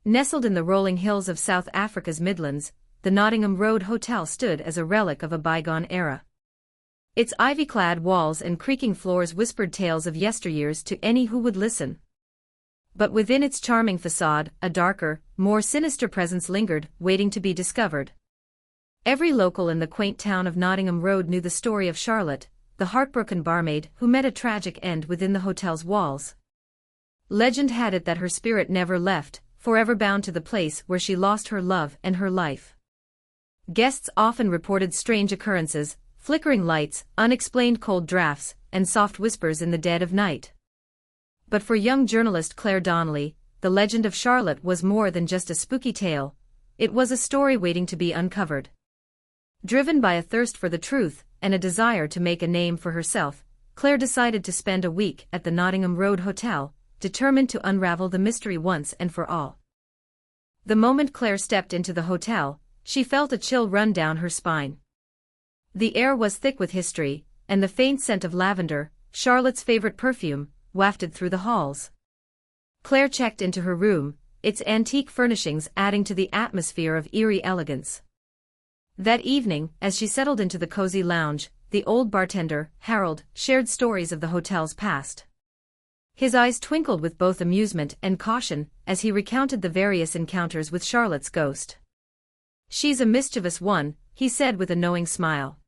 Nestled in the rolling hills of South Africa's Midlands, the Nottingham Road Hotel stood as a relic of a bygone era. Its ivy-clad walls and creaking floors whispered tales of yesteryears to any who would listen. But within its charming facade, a darker, more sinister presence lingered, waiting to be discovered. Every local in the quaint town of Nottingham Road knew the story of Charlotte, the heartbroken barmaid who met a tragic end within the hotel's walls. Legend had it that her spirit never left, forever bound to the place where she lost her love and her life. Guests often reported strange occurrences, flickering lights, unexplained cold drafts, and soft whispers in the dead of night. But for young journalist Claire Donnelly, the legend of Charlotte was more than just a spooky tale. It was a story waiting to be uncovered. Driven by a thirst for the truth and a desire to make a name for herself, Claire decided to spend a week at the Nottingham Road Hotel, determined to unravel the mystery once and for all. The moment Claire stepped into the hotel, she felt a chill run down her spine. The air was thick with history, and the faint scent of lavender, Charlotte's favorite perfume, wafted through the halls. Claire checked into her room, its antique furnishings adding to the atmosphere of eerie elegance. That evening, as she settled into the cozy lounge, the old bartender, Harold, shared stories of the hotel's past. His eyes twinkled with both amusement and caution as he recounted the various encounters with Charlotte's ghost. "She's a mischievous one," he said with a knowing smile.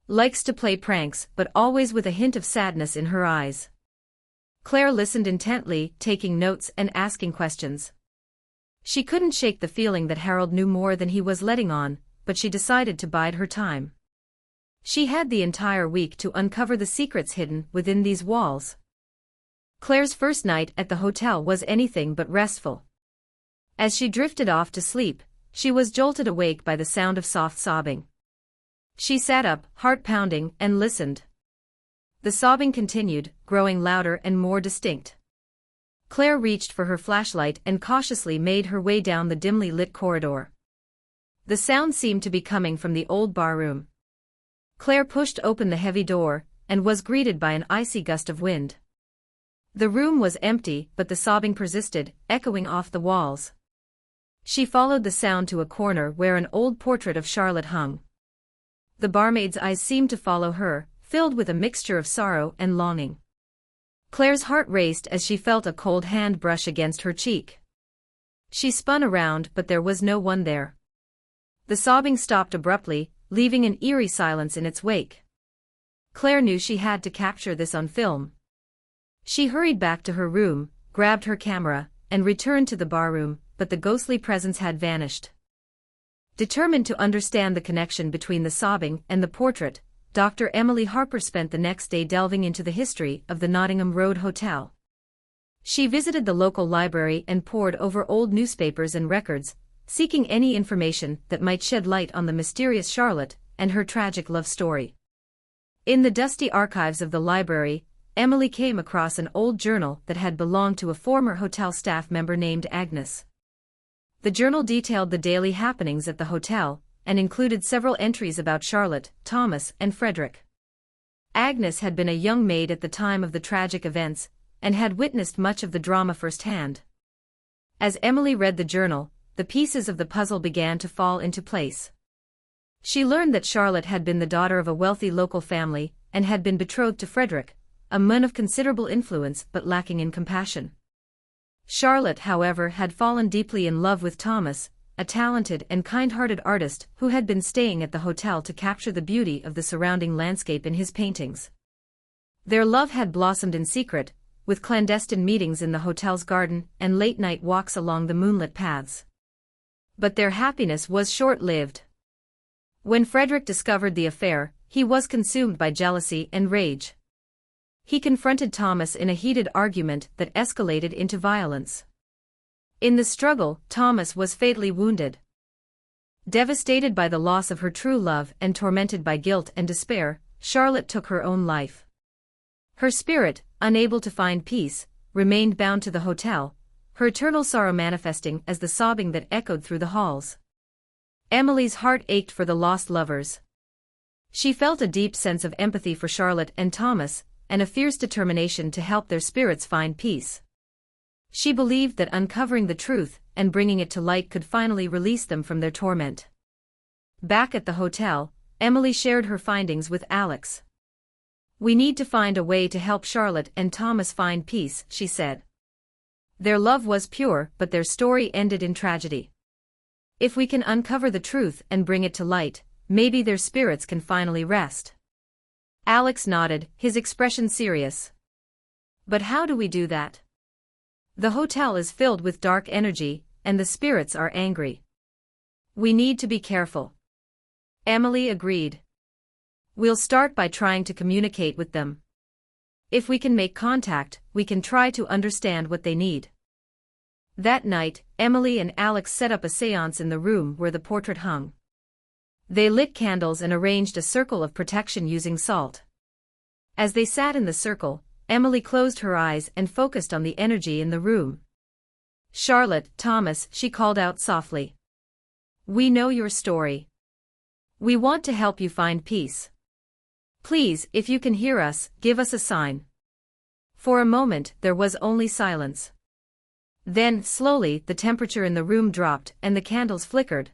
"Likes to play pranks, but always with a hint of sadness in her eyes." Claire listened intently, taking notes and asking questions. She couldn't shake the feeling that Harold knew more than he was letting on, but she decided to bide her time. She had the entire week to uncover the secrets hidden within these walls. Claire's first night at the hotel was anything but restful. As she drifted off to sleep, she was jolted awake by the sound of soft sobbing. She sat up, heart pounding, and listened. The sobbing continued, growing louder and more distinct. Claire reached for her flashlight and cautiously made her way down the dimly lit corridor. The sound seemed to be coming from the old barroom. Claire pushed open the heavy door, and was greeted by an icy gust of wind. The room was empty, but the sobbing persisted, echoing off the walls. She followed the sound to a corner where an old portrait of Charlotte hung. The barmaid's eyes seemed to follow her, filled with a mixture of sorrow and longing. Claire's heart raced as she felt a cold hand brush against her cheek. She spun around, but there was no one there. The sobbing stopped abruptly, leaving an eerie silence in its wake. Claire knew she had to capture this on film. She hurried back to her room, grabbed her camera, and returned to the barroom, but the ghostly presence had vanished. Determined to understand the connection between the sobbing and the portrait, Dr. Emily Harper spent the next day delving into the history of the Nottingham Road Hotel. She visited the local library and pored over old newspapers and records, seeking any information that might shed light on the mysterious Charlotte and her tragic love story. In the dusty archives of the library, Emily came across an old journal that had belonged to a former hotel staff member named Agnes. The journal detailed the daily happenings at the hotel, and included several entries about Charlotte, Thomas, and Frederick. Agnes had been a young maid at the time of the tragic events, and had witnessed much of the drama firsthand. As Emily read the journal, the pieces of the puzzle began to fall into place. She learned that Charlotte had been the daughter of a wealthy local family, and had been betrothed to Frederick, a man of considerable influence but lacking in compassion. Charlotte, however, had fallen deeply in love with Thomas, a talented and kind-hearted artist who had been staying at the hotel to capture the beauty of the surrounding landscape in his paintings. Their love had blossomed in secret, with clandestine meetings in the hotel's garden and late-night walks along the moonlit paths. But their happiness was short-lived. When Frederick discovered the affair, he was consumed by jealousy and rage. He confronted Thomas in a heated argument that escalated into violence. In the struggle, Thomas was fatally wounded. Devastated by the loss of her true love and tormented by guilt and despair, Charlotte took her own life. Her spirit, unable to find peace, remained bound to the hotel, her eternal sorrow manifesting as the sobbing that echoed through the halls. Emily's heart ached for the lost lovers. She felt a deep sense of empathy for Charlotte and Thomas, and a fierce determination to help their spirits find peace. She believed that uncovering the truth and bringing it to light could finally release them from their torment. Back at the hotel, Emily shared her findings with Alex. "We need to find a way to help Charlotte and Thomas find peace," she said. "Their love was pure, but their story ended in tragedy. If we can uncover the truth and bring it to light, maybe their spirits can finally rest." Alex nodded, his expression serious. "But how do we do that? The hotel is filled with dark energy, and the spirits are angry. We need to be careful." Emily agreed. "We'll start by trying to communicate with them. If we can make contact, we can try to understand what they need." That night, Emily and Alex set up a séance in the room where the portrait hung. They lit candles and arranged a circle of protection using salt. As they sat in the circle, Emily closed her eyes and focused on the energy in the room. "Charlotte, Thomas," she called out softly. "We know your story. We want to help you find peace. Please, if you can hear us, give us a sign." For a moment, there was only silence. Then, slowly, the temperature in the room dropped and the candles flickered.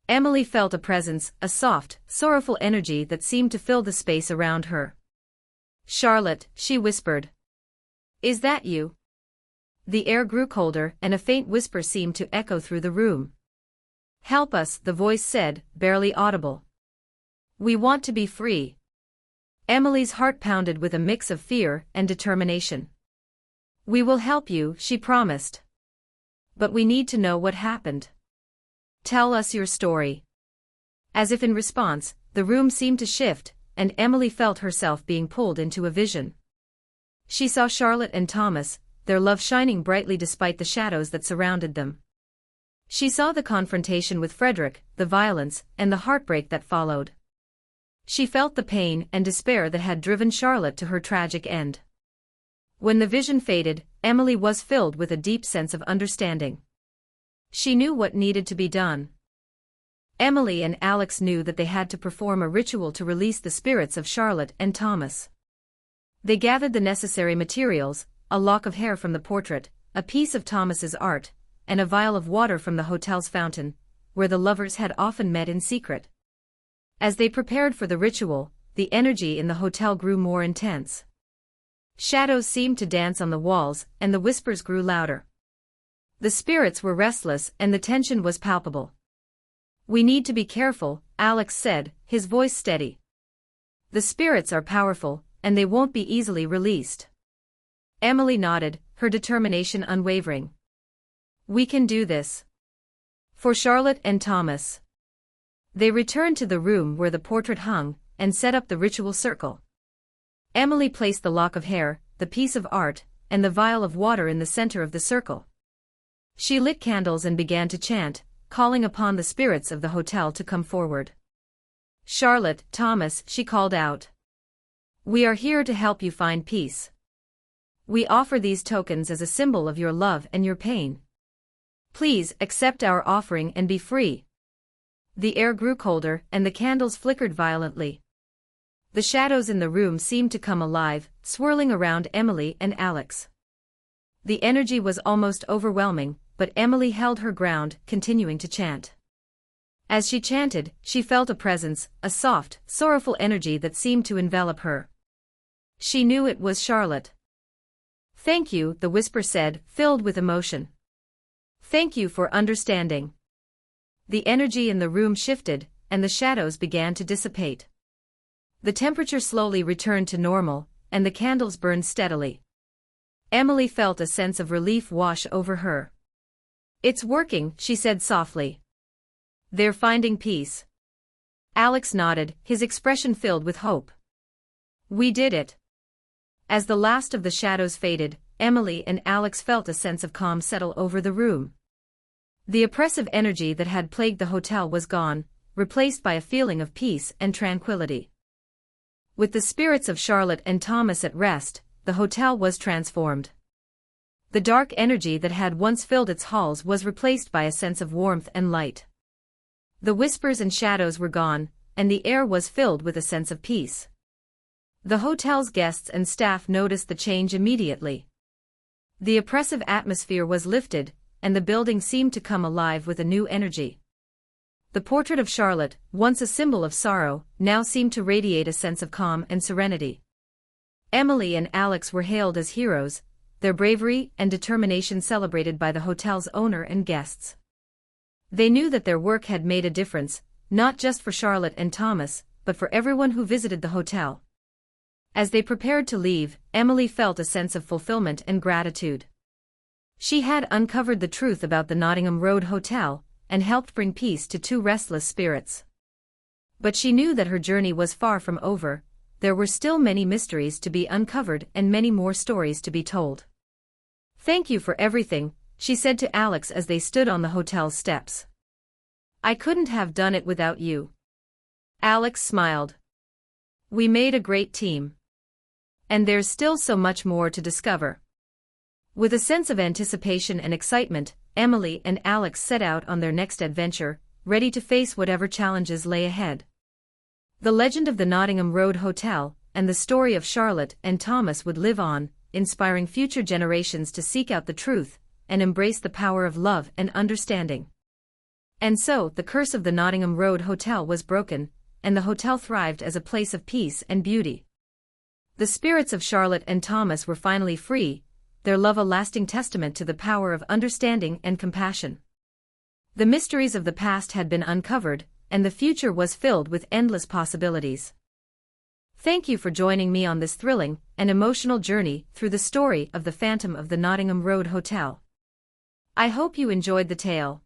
Emily felt a presence, a soft, sorrowful energy that seemed to fill the space around her. "Charlotte," she whispered. "Is that you?" The air grew colder and a faint whisper seemed to echo through the room. "Help us," the voice said, barely audible. "We want to be free." Emily's heart pounded with a mix of fear and determination. "We will help you," she promised. "But we need to know what happened. Tell us your story." As if in response, the room seemed to shift, and Emily felt herself being pulled into a vision. She saw Charlotte and Thomas, their love shining brightly despite the shadows that surrounded them. She saw the confrontation with Frederick, the violence, and the heartbreak that followed. She felt the pain and despair that had driven Charlotte to her tragic end. When the vision faded, Emily was filled with a deep sense of understanding. She knew what needed to be done. Emily and Alex knew that they had to perform a ritual to release the spirits of Charlotte and Thomas. They gathered the necessary materials, a lock of hair from the portrait, a piece of Thomas's art, and a vial of water from the hotel's fountain, where the lovers had often met in secret. As they prepared for the ritual, the energy in the hotel grew more intense. Shadows seemed to dance on the walls, and the whispers grew louder. The spirits were restless and the tension was palpable. "We need to be careful," Alex said, his voice steady. "The spirits are powerful, and they won't be easily released." Emily nodded, her determination unwavering. "We can do this. For Charlotte and Thomas." They returned to the room where the portrait hung, and set up the ritual circle. Emily placed the lock of hair, the piece of art, and the vial of water in the center of the circle. She lit candles and began to chant, calling upon the spirits of the hotel to come forward. "Charlotte, Thomas," she called out. "We are here to help you find peace. We offer these tokens as a symbol of your love and your pain. Please accept our offering and be free." The air grew colder and the candles flickered violently. The shadows in the room seemed to come alive, swirling around Emily and Alex. The energy was almost overwhelming, but Emily held her ground, continuing to chant. As she chanted, she felt a presence, a soft, sorrowful energy that seemed to envelop her. She knew it was Charlotte. "Thank you," the whisper said, filled with emotion. "Thank you for understanding." The energy in the room shifted, and the shadows began to dissipate. The temperature slowly returned to normal, and the candles burned steadily. Emily felt a sense of relief wash over her. "It's working," she said softly. "They're finding peace." Alex nodded, his expression filled with hope. "We did it." As the last of the shadows faded, Emily and Alex felt a sense of calm settle over the room. The oppressive energy that had plagued the hotel was gone, replaced by a feeling of peace and tranquility. With the spirits of Charlotte and Thomas at rest, the hotel was transformed. The dark energy that had once filled its halls was replaced by a sense of warmth and light. The whispers and shadows were gone, and the air was filled with a sense of peace. The hotel's guests and staff noticed the change immediately. The oppressive atmosphere was lifted, and the building seemed to come alive with a new energy. The portrait of Charlotte, once a symbol of sorrow, now seemed to radiate a sense of calm and serenity. Emily and Alex were hailed as heroes, their bravery and determination celebrated by the hotel's owner and guests. They knew that their work had made a difference, not just for Charlotte and Thomas, but for everyone who visited the hotel. As they prepared to leave, Emily felt a sense of fulfillment and gratitude. She had uncovered the truth about the Nottingham Road Hotel, and helped bring peace to two restless spirits. But she knew that her journey was far from over. There were still many mysteries to be uncovered and many more stories to be told. "Thank you for everything," she said to Alex as they stood on the hotel's steps. "I couldn't have done it without you." Alex smiled. "We made a great team. And there's still so much more to discover." With a sense of anticipation and excitement, Emily and Alex set out on their next adventure, ready to face whatever challenges lay ahead. The legend of the Nottingham Road Hotel, and the story of Charlotte and Thomas would live on, inspiring future generations to seek out the truth, and embrace the power of love and understanding. And so, the curse of the Nottingham Road Hotel was broken, and the hotel thrived as a place of peace and beauty. The spirits of Charlotte and Thomas were finally free, their love a lasting testament to the power of understanding and compassion. The mysteries of the past had been uncovered, and the future was filled with endless possibilities. Thank you for joining me on this thrilling and emotional journey through the story of the Phantom of the Nottingham Road Hotel. I hope you enjoyed the tale.